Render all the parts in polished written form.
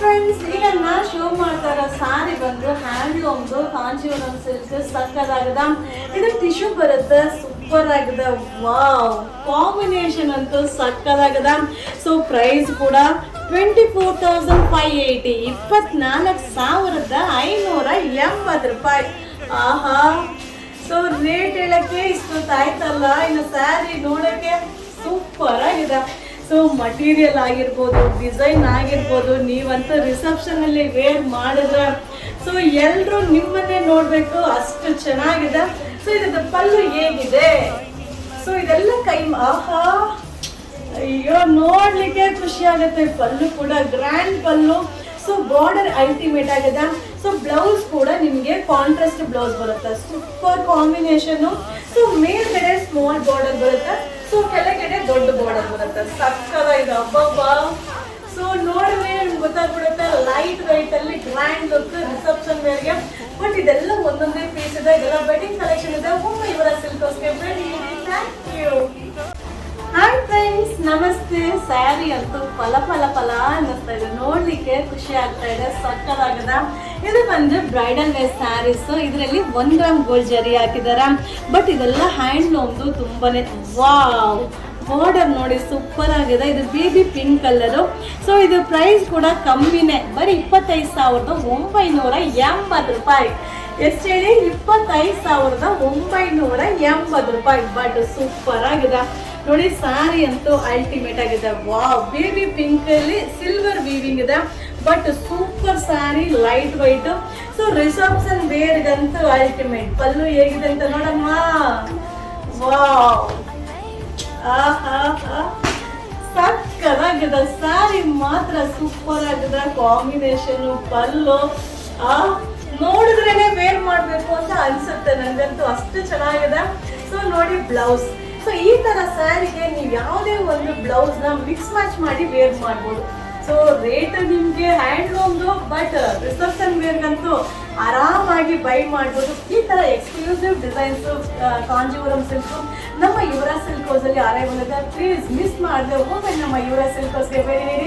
Friends, ಈಗ ನಾ show ಮಾಡ್ತಾ ಇರೋ ಸಾರಿ ಬಂದು ಹ್ಯಾಂಡ್ಲೂಮ್ದು ಕಾಂಜೀವರಂ ಸಿಲ್ಕ್ ಸಕ್ಕದಾಗದ. ಇದು ಟಿಶ್ಯೂ ಬರುತ್ತೆ, ಸೂಪರ್ ಆಗದ. ವಾವ್, ಕಾಂಬಿನೇಷನ್ ಅಂತೂ ಸಕ್ಕದಾಗದ. ಸೊ ಪ್ರೈಸ್ ಕೂಡ 24,580, 24,580 ರೂಪಾಯಿ. ಆಹಾ, ಸೊ ರೇಟ್ ಹೇಳಕ್ಕೆ ಇಷ್ಟೊತ್ತಾಯ್ತಲ್ಲ, ಇನ್ನು ಸ್ಯಾರಿ ನೋಡಕ್ಕೆ ಸೂಪರ್ ಆಗಿದೆ. ಸೊ ಮಟೀರಿಯಲ್ ಆಗಿರ್ಬೋದು, ಡಿಸೈನ್ ಆಗಿರ್ಬೋದು, ನೀವಂತೂ ರಿಸೆಪ್ಷನ್ ಅಲ್ಲಿ ವೇರ್ ಮಾಡಿದ್ರೆ ಸೊ ಎಲ್ಲರೂ ನಿಮ್ಮನ್ನೇ ನೋಡ್ಬೇಕು, ಅಷ್ಟು ಚೆನ್ನಾಗಿದೆ. ಸೊ ಇದ್ರ ಪಲ್ಲು ಹೇಗಿದೆ, ಸೊ ಇದೆಲ್ಲ ಆಹಾ, ಅಯ್ಯೋ ನೋಡ್ಲಿಕ್ಕೆ ಖುಷಿ ಆಗುತ್ತೆ. ಪಲ್ಲು ಕೂಡ ಗ್ರ್ಯಾಂಡ್ ಪಲ್ಲು. ಸೊ ಬಾರ್ಡರ್ ಅಲ್ಟಿಮೇಟ್ ಆಗಿದೆ. ಸೊ ಬ್ಲೌಸ್ ಕೂಡ ನಿಮಗೆ ಕಾಂಟ್ರಾಸ್ಟ್ ಬ್ಲೌಸ್ ಬರುತ್ತೆ, ಸೂಪರ್ ಕಾಂಬಿನೇಷನ್. ಸೊ ಮೇಲ್ಗಡೆ ಸ್ಮಾಲ್ ಬಾರ್ಡರ್ ಬರುತ್ತೆ, ಸೊ ಕೆಳಗಡೆ ದೊಡ್ಡ ಬಾರ್ಡರ್ ಬರುತ್ತೆ. ಸಕ್ಕದಾಗಿದೆ, ಹಬ್ಬಬ್ಬಾ. ಸೊ ನೋಡಿದ್ರೆ ನಿಮ್ಗೆ ಗೊತ್ತಾಗ್ಬಿಡುತ್ತೆ, ಲೈಟ್ ವೈಟ್ ಅಲ್ಲಿ ಗ್ರ್ಯಾಂಡ್ ಲುಕ್ ರಿಸೆಪ್ಷನ್ ವೇರ್ಗೆ. ಬಟ್ ಇದೆಲ್ಲ ಒಂದೊಂದೇ ಪೀಸ್ ಇದೆ, ಇದೆಲ್ಲ ವೆಡ್ಡಿಂಗ್ ಕಲೆಕ್ಷನ್ ಇದೆ. ಒಮ್ಮೆ ಇವರ ಸಿಲ್ಕೋಸ್ಗೆ ಬೇಡಿ. Thank you. ಹಾಯ್ ಫ್ರೆಂಡ್ಸ್, ನಮಸ್ತೆ. ಸ್ಯಾರಿ ಅಂತೂ ಫಲ ಫಲ ಫಲ ಅನ್ನಿಸ್ತಾ ಇದೆ, ನೋಡ್ಲಿಕ್ಕೆ ಖುಷಿ ಆಗ್ತಾ ಇದೆ, ಸಕ್ಕದಾಗದ. ಇದು ಬಂದು ಬ್ರೈಡಲ್ ವೇರ್ ಸ್ಯಾರೀಸ್. ಇದರಲ್ಲಿ 1 ಗ್ರಾಮ್ ಗೋಲ್ಡ್ ಜರಿ ಹಾಕಿದಾರ. ಬಟ್ ಇದೆಲ್ಲ ಹ್ಯಾಂಡ್ಲೂಮ್ದು ತುಂಬಾನೇ ವಾವ್. ಬಾರ್ಡರ್ ನೋಡಿ ಸೂಪರ್ ಆಗಿದೆ. ಇದು ಬೇಬಿ ಪಿಂಕ್ ಕಲರು. ಸೊ ಇದು ಪ್ರೈಸ್ ಕೂಡ ಕಮ್ಮಿನೇ, ಬರೀ 25,980 ರೂಪಾಯಿ. ಎಷ್ಟು ಹೇಳಿ? 25,980 ರೂಪಾಯಿ. ಬಟ್ ಸೂಪರ್ ಆಗಿದೆ ನೋಡಿ. ಸ್ಯಾರಿ ಅಂತೂ ಅಲ್ಟಿಮೇಟ್ ಆಗಿದೆ. ವಾವ್, ಬೇಬಿ ಪಿಂಕ್ ಅಲ್ಲಿ ಸಿಲ್ವರ್ ವೀವಿಂಗ್ ಇದೆ. But super sari, light white. So reception ವೇರ್ಗಂತೂ ಅಲ್ಟಿಮೇಟ್. ಪಲ್ಲು ಹೇಗಿದೆ ಅಂತ ನೋಡಮ್ಮ. ವಾವ್, ಸಕ್ಕದಾಗಿದೆ. ಸ್ಯಾರಿ ಮಾತ್ರ ಸೂಪರ್ ಆಗಿದೆ. ಕಾಂಬಿನೇಷನ್, ಪಲ್ಲು ನೋಡಿದ್ರೇನೆ ವೇರ್ ಮಾಡ್ಬೇಕು ಅಂತ ಅನ್ಸುತ್ತೆ ನನಗಂತೂ, ಅಷ್ಟು ಚೆನ್ನಾಗಿದೆ. ಸೊ ನೋಡಿ ಬ್ಲೌಸ್. ಸೊ ಈ ತರ ಸ್ಯಾರಿಗೆ ನೀವು ಯಾವುದೇ ಒಂದು ಬ್ಲೌಸ್ ನ ಮಿಕ್ಸ್ ಮ್ಯಾಚ್ ಮಾಡಿ ವೇರ್ ಮಾಡ್ಬೋದು. ಸೊ ರೇಟ್ ನಿಮ್ಗೆ ಹ್ಯಾಂಡ್ಲೂಮ್ದು, ಬಟ್ ರಿಸೆಪ್ಷನ್ ವೇರ್ಗಂತೂ ಆರಾಮಾಗಿ ಬೈ ಮಾಡ್ಬೋದು. ಈ ತರ ಎಕ್ಸ್ಕ್ಲೂಸಿವ್ ಡಿಸೈನ್ಸ್ ಕಾಂಜೀವರಂ ಸಿಲ್ಕ್ ನಮ್ಮ ಯುವರಾಜ್ ಸಿಲ್ಕ್ ಹೌಸ್ ಅಲ್ಲಿ ಅರೈವಲ್ ಇದೆ. ಪ್ಲೀಸ್ ಮಿಸ್ ಮಾಡದೆ ಒಮ್ಮೆ ನಮ್ಮ ಯುವರಾಜ್ ಸಿಲ್ಕ್ ಹೌಸ್ಗೆ ಬೇಡಿ.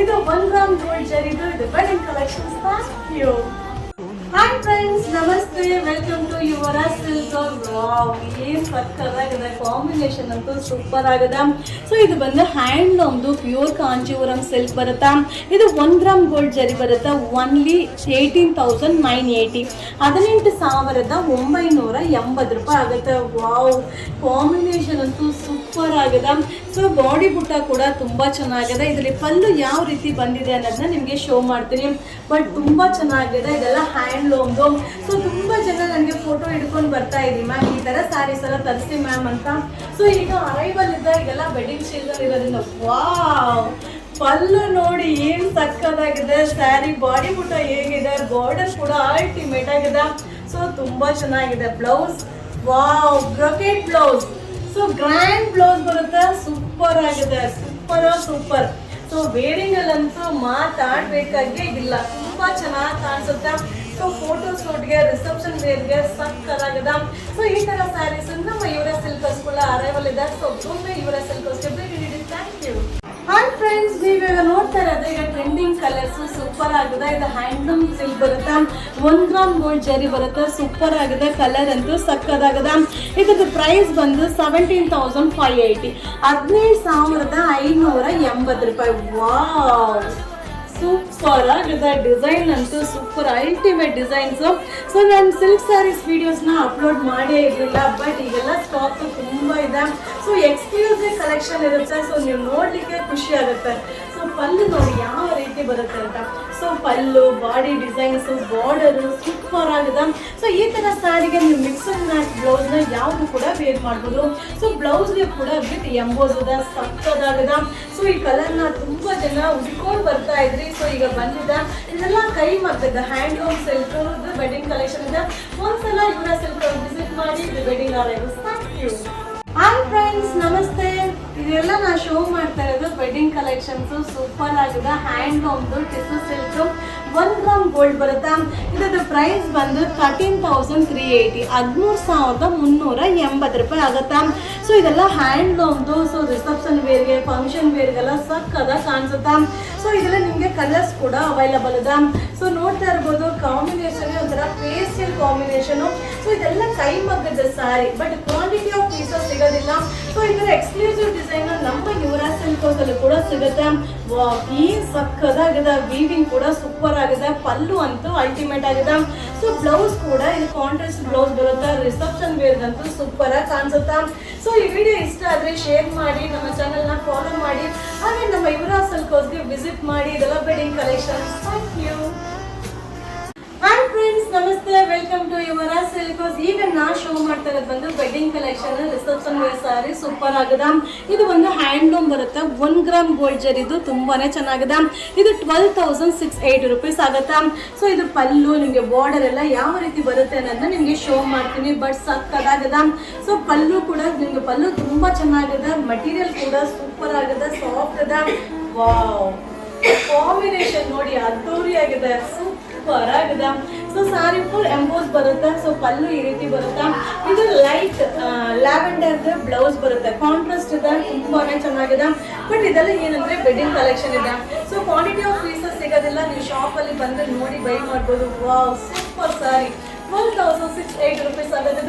ಇದು 1 ಗ್ರಾಮ್ ಗೋಲ್ಡ್ ಜರಿದು, ಇದು wedding collections. Thank you. Hi friends, ನಮಸ್ತೆ. Welcome to Yuvraj silk house. Wow, ಏನ್ ಸಕ್ಕದಾಗಿದೆ. ಕಾಂಬಿನೇಷನ್ ಅಂತೂ ಸೂಪರ್ ಆಗದ. ಸೊ ಇದು ಬಂದು ಹ್ಯಾಂಡ್ಲೂಮ್ದು ಪ್ಯೂರ್ ಕಾಂಜೀವರಂ ಸಿಲ್ಕ್ ಬರುತ್ತಾ. ಇದು 1 ಗ್ರಾಮ್ ಗೋಲ್ಡ್ ಜರಿ ಬರುತ್ತಾ. ಓನ್ಲಿ 18,980, 18,980 ರೂಪಾಯಿ ಆಗುತ್ತೆ. ವಾವ್, ಕಾಂಬಿನೇಷನ್ ಅಂತೂ ಸೂಪರ್ ಆಗಿದೆ. ಸೊ ಬಾಡಿ ಬುಟ್ಟ ಕೂಡ ತುಂಬಾ ಚೆನ್ನಾಗಿದೆ. ಇದರಲ್ಲಿ ಪಲ್ಲು ಯಾವ ರೀತಿ ಬಂದಿದೆ ಅನ್ನೋದನ್ನ ನಿಮಗೆ ಶೋ ಮಾಡ್ತೀನಿ. ಬಟ್ ತುಂಬಾ ಚೆನ್ನಾಗಿದೆ. ಇದೆಲ್ಲ ಹ್ಯಾಂಡ್ಲೂಮ್ದು. ಸೊ ತುಂಬಾ ಜನ ನನಗೆ ಫೋಟೋ ಹಿಡ್ಕೊಂಡು ಬರ್ತಾ ಇದೀವಿ, ಮ್ಯಾಮ್ ಈ ತರ ಸ್ಯಾರೀಸ್ ಎಲ್ಲ ತರಿಸಿ ಮ್ಯಾಮ್ ಅಂತ. ಸೊ ಈಗ ಅರೈವಲ್ ಇದೆ, ಈಗೆಲ್ಲ ವೆಡ್ಡಿಂಗ್ ಸೀಸನ್ ಇರೋದ್ರಿಂದ. ವಾವ್, ಪಲ್ಲು ನೋಡಿ ಏನ್ ಸಕ್ಕದಾಗಿದೆ. ಸ್ಯಾರಿ ಬಾಡಿ ಬುಟ್ಟ ಹೇಗಿದೆ, ಬಾರ್ಡರ್ ಕೂಡ ಅಲ್ಟಿಮೇಟ್ ಆಗಿದೆ. ಸೊ ತುಂಬಾ ಚೆನ್ನಾಗಿದೆ. Blouse, wow, brocade blouse. So grand blouse ಬರುತ್ತೆ, ಸೂಪರ್ ಆಗಿದೆ. ಸೂಪರ್. ಸೊ ವೇರಿಂಗ್ ಅಲ್ಲಂತೂ ಮಾತಾಡ್ಬೇಕಾಗೇ ಇಲ್ಲ, ತುಂಬಾ ಚೆನ್ನಾಗಿ ಕಾಣಿಸುತ್ತೆ. ಸೊ ಫೋಟೋ ಶೂಟ್ಗೆ, ರಿಸೆಪ್ಷನ್ ವೇರ್ಗೆ ಸಕ್ಕದಾಗದ. ಸೊ ಈ ತರ ಸ್ಯಾರೀಸ್ ನಮ್ಮ ಯುವರಾಜ್ ಸಿಲ್ಕ್ ಹೌಸ್ ಕೂಡ ಅರೈವಲ್ ಇದೆ. ಸೊ ಒಮ್ಮೆ ಯುವರಾಜ್ ಸಿಲ್ಕ್ ಹೌಸ್ಗೆ ಭೇಟಿ ನೀಡಿ. Thank you. ಹಾಯ್ ಫ್ರೆಂಡ್ಸ್, ನೀವಾಗ ನೋಡ್ತಾ ಇರೋದು ಈಗ ಟ್ರೆಂಡಿಂಗ್ ಕಲರ್ಸ್ ಸೂಪರ್ ಆಗಿದೆ. ಇದು ಹ್ಯಾಂಡ್ಲೂಮ್ ಸಿಲ್ಕ್ ಬರುತ್ತೆ, 1 ಗ್ರಾಮ್ ಗೋಲ್ಡ್ ಜರಿ ಬರುತ್ತೆ. ಸೂಪರ್ ಆಗಿದೆ, ಕಲರ್ ಅಂತೂ ಸಕ್ಕದಾಗದ. ಇದ್ರದ್ದು ಪ್ರೈಸ್ ಬಂದು 17,580, 17,580 ರೂಪಾಯಿ. ವಾವ್, ಸೂಪರ್ ಆಗಿದೆ. ಡಿಸೈನ್ ಅಂತೂ ಸೂಪರ್, ಅಲ್ಟಿಮೇಟ್ ಡಿಸೈನ್ಸ್. ಸೊ ನಾನು ಸಿಲ್ಕ್ ಸ್ಯಾರೀಸ್ ವಿಡಿಯೋಸ್ನ ಅಪ್ಲೋಡ್ ಮಾಡೇ ಇರಲಿಲ್ಲ, ಬಟ್ ಈಗೆಲ್ಲ ಸ್ಟಾಕ್ ತುಂಬ ಇದೆ. ಸೊ ಎಕ್ಸ್ಕ್ಲೂಸಿವ್ ಕಲೆಕ್ಷನ್ ಇರುತ್ತೆ. ಸೊ ನೀವು ನೋಡಲಿಕ್ಕೆ ಖುಷಿ ಆಗುತ್ತೆ. ಸೊ ಪಲ್ಲು ನೋಡಿ ಯಾವ ರೀತಿ ಬರುತ್ತೆ ಅಂತ. ಸೊ ಪಲ್ಲು, ಬಾಡಿ ಡಿಸೈನ್ಸು, ಬಾರ್ಡರು ಸೂಪರ್ ಆಗಿದೆ. ಸೊ ಈ ಥರ ಸ್ಯಾರಿಗೆ ನೀವು ಮಿಕ್ಸ್ ಅಂಡ್ ಮ್ಯಾಚ್ ಬ್ಲೌಸ್ನ ಯಾವುದು ಕೂಡ ವೇರ್ ಮಾಡ್ಬೋದು. ಸೊ ಬ್ಲೌಸ್ಗೆ ಕೂಡ ವಿತ್ ಎಂಬೋಸ್ ಇದೆ, ಸಕ್ಕದಾಗಿದೆ. ಸೊ ಈ ಕಲರ್ನ ತುಂಬ ಜನ ಹುಡ್ಕೊಂಡು ಬರ್ತಾ ಇದ್ರಿ. ಸೊ ಈಗ ಬಂದಿದೆ. ಇದೆಲ್ಲ ಕೈ ಮಾಡ್ತಿದ್ದೆ ಹ್ಯಾಂಡ್ಲೂಮ್ ಸಿಲ್ಕ್ ವೆಡ್ಡಿಂಗ್ ಕಲೆಕ್ಷನ್ ಇದೆ. ಒಂದ್ಸಲ ಯುವರಾಜ್ ಸಿಲ್ಕ್ ವಿಸಿಟ್ ಮಾಡಿ. ಇದು wedding arrivals. Thank you. Hi friends, ನಮಸ್ತೆ. ಇದೆಲ್ಲ ನಾ ಶೋ ಮಾಡ್ತಾ ಇರೋದು ವೆಡ್ಡಿಂಗ್ ಕಲೆಕ್ಷನ್ಸ್. ಸೂಪರ್ ಆಗಿದೆ. ಹ್ಯಾಂಡ್ಲೂಮ್ದು ಟಿಶ್ಯೂ ಸಿಲ್ಕ್ 1 ಗ್ರಾಮ್ ಗೋಲ್ಡ್ ಬರುತ್ತೆ. ಇದ್ರದ್ದು ಪ್ರೈಸ್ ಬಂದು 13,380, 13,380 ರೂಪಾಯಿ ಆಗುತ್ತೆ. ಸೊ ಇದೆಲ್ಲ ಹ್ಯಾಂಡ್ಲೂಮ್ದು. ಸೊ ರಿಸೆಪ್ಷನ್ ವೇರ್ಗೆ, ಫಂಕ್ಷನ್ ವೇರ್ಗೆಲ್ಲ ಸಕ್ಕದ ಕಾಣಿಸುತ್ತೆ. ಸೊ ಇದೆಲ್ಲ ನಿಮಗೆ ಕಲರ್ಸ್ ಕೂಡ ಅವೈಲಬಲ್ ಇದೆ. ಸೊ ನೋಡ್ತಾ ಇರ್ಬೋದು, ಕಾಂಬಿನೇಷನ್ ಒಂಥರ ಪೇಸ್ಟಲ್ ಕಾಂಬಿನೇಷನು. ಸೊ ಇದೆಲ್ಲ ಕೈ ಮಗ್ಗದ sari, but quantity of pieces ಸಿಗೋದಿಲ್ಲ. ಸೊ ಇದರ ಎಕ್ಸ್ಕ್ಲೂಸಿವ್ ಡಿಸೈನ್ ನಮ್ಮ ಯುವರಾಜ್ ಸಿಲ್ಕ್ ಹೌಸಲ್ಲಿ ಕೂಡ ಸಿಗುತ್ತೆ. ಈ ಸಕ್ಕದಾಗಿದೆ, ವೀವಿಂಗ್ ಕೂಡ ಸೂಪರ್ ಆಗಿದೆ, ಪಲ್ಲು ಅಂತೂ ಅಲ್ಟಿಮೇಟ್ ಆಗಿದೆ. ಸೊ ಬ್ಲೌಸ್ ಕೂಡ ಇದು ಕಾಂಟ್ರಾಸ್ಟ್ ಬ್ಲೌಸ್ ಬರುತ್ತೆ. ರಿಸೆಪ್ಷನ್ ವೇರ್ಗಂತೂ ಸೂಪರ್ ಆಗಿ ಕಾಣಿಸುತ್ತೆ. ಸೊ ಈ ವಿಡಿಯೋ ಇಷ್ಟ ಆದರೆ ಶೇರ್ ಮಾಡಿ, ನಮ್ಮ ಚಾನಲ್ನ ಫಾಲೋ ಮಾಡಿ, ಹಾಗೆ ನಮ್ಮ ಯುವರಾಜ್ ಸಿಲ್ಕ್ ಹೌಸ್ಗೆ ವಿಸಿಟ್ ಮಾಡಿ. ಇದೆಲ್ಲ wedding collection. Thank you. Hi friends, ನಮಸ್ತೆ, welcome to Yuvraj silk house. ಈಗ ನಾ ಶೋ ಮಾಡ್ತಾ ಇರೋದು ಬಂದು wedding collection, reception wear sari super ಆಗಿದೆ. ಇದು ಒಂದು ಹ್ಯಾಂಡ್ಲೂಮ್ ಬರುತ್ತೆ, 1 ಗ್ರಾಮ್ ಗೋಲ್ಡ್ ಜರಿದು, ತುಂಬಾನೇ ಚೆನ್ನಾಗಿದೆ. ಇದು 12,680 ರುಪೀಸ್ ಆಗುತ್ತೆ. ಸೊ ಇದು ಪಲ್ಲು, ನಿಮಗೆ ಬಾರ್ಡರ್ ಎಲ್ಲ ಯಾವ ರೀತಿ ಬರುತ್ತೆ ಅನ್ನೋದನ್ನ ನಿಮಗೆ ಶೋ ಮಾಡ್ತೀನಿ. ಬಟ್ ಸಕ್ಕದಾಗಿದೆ. ಸೊ ಪಲ್ಲು ಕೂಡ ನಿಮಗೆ ಪಲ್ಲು ತುಂಬಾ ಚೆನ್ನಾಗಿದೆ, ಮಟೀರಿಯಲ್ ಕೂಡ ಸೂಪರ್ ಆಗಿದೆ, ಸಾಫ್ಟ್ ಇದೆ. ವಾವ್, ಕಾಂಬಿನೇಷನ್ ನೋಡಿ, ಅದ್ದೂರಿ ಆಗಿದೆ, ಸೂಪರ್ ಆಗಿದೆ. ಸೊ ಸಾರಿ ಫುಲ್ ಎಂಬೋಸ್ ಬರುತ್ತೆ. ಸೊ ಪಲ್ಲು ಈ ರೀತಿ ಬರುತ್ತೆ. ಇದು ಲೈಟ್ ಲ್ಯಾವೆಂಡರ್ ಬ್ಲೌಸ್ ಬರುತ್ತೆ, ಕಾಂಟ್ರಾಸ್ಟ್ ಇದೆ, ತುಂಬಾನೇ ಚೆನ್ನಾಗಿದೆ. ಬಟ್ ಇದೆಲ್ಲ ಏನಂದ್ರೆ ವೆಡ್ಡಿಂಗ್ ಕಲೆಕ್ಷನ್ ಇದೆ. ಸೊ ಕ್ವಾಂಟಿಟಿ ಆಫ್ ಪೀಸಸ್ ಸಿಗೋದಿಲ್ಲ, ನೀವು ಶಾಪ್ ಅಲ್ಲಿ ಬಂದು ನೋಡಿ ಬೈ ಮಾಡ್ಬೋದು. ವಾವ್, ಸೂಪರ್ ಸಾರಿ, 12,680 ರುಪೀಸ್ ಆಗುತ್ತೆ.